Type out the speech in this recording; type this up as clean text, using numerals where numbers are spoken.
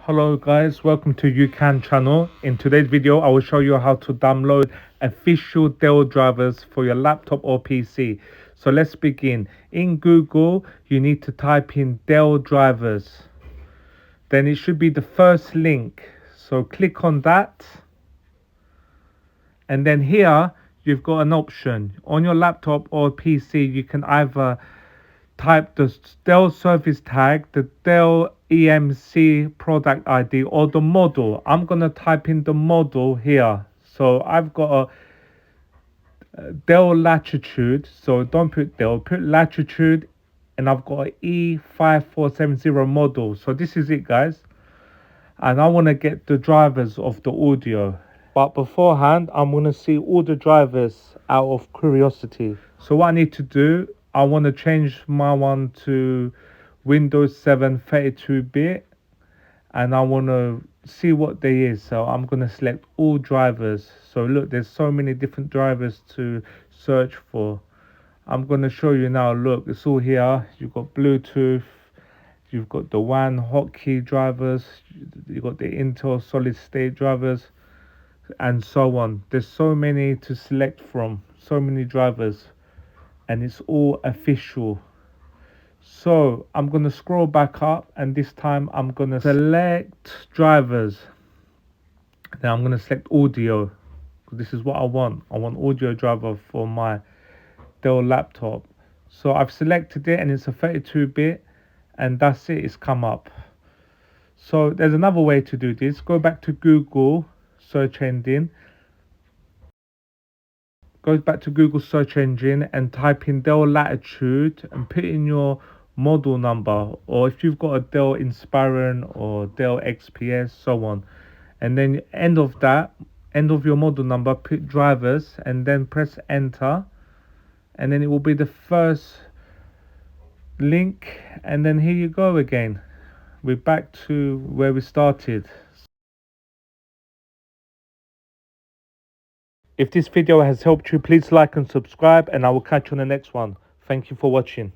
Hello guys, welcome to UCAN channel. In today's video I will show you how to download official Dell drivers for your laptop or PC. So let's begin. In Google you need to type in Dell drivers, then it should be the first link, so click on that, and then here you've got an option. On your laptop or PC you can either type the Dell service tag, the Dell EMC product ID, or the model. I'm going to type in the model here. So I've got a Dell Latitude. So don't put Dell, put Latitude. And I've got an E5470 model. So this is it, guys. And I want to get the drivers of the audio. But beforehand, I'm going to see all the drivers out of curiosity. So what I need to do, I want to change my one to Windows 7 32-bit, and I want to see what there is. So I'm going to select all drivers. So look, there's so many different drivers to search for. I'm going to show you now. Look, it's all here. You've got Bluetooth, you've got the WAN hotkey drivers, you've got the Intel solid state drivers, and so on. There's so many to select from, so many drivers, and it's all official. So I'm going to scroll back up, and this time I'm going to select drivers. Then I'm going to select audio, because this is what I want. I want audio driver for my Dell laptop. So I've selected it, and it's a 32-bit, and that's it, it's come up. So there's another way to do this. Go back to Google search engine, goes back to Google search engine and type in Dell Latitude and put in your model number, or if you've got a Dell Inspiron or Dell XPS, so on, and then end of your model number, put drivers and then press enter, and then it will be the first link, and then here you go again. We're back to where we started. If this video has helped you, please like and subscribe, and I will catch you on the next one. Thank you for watching.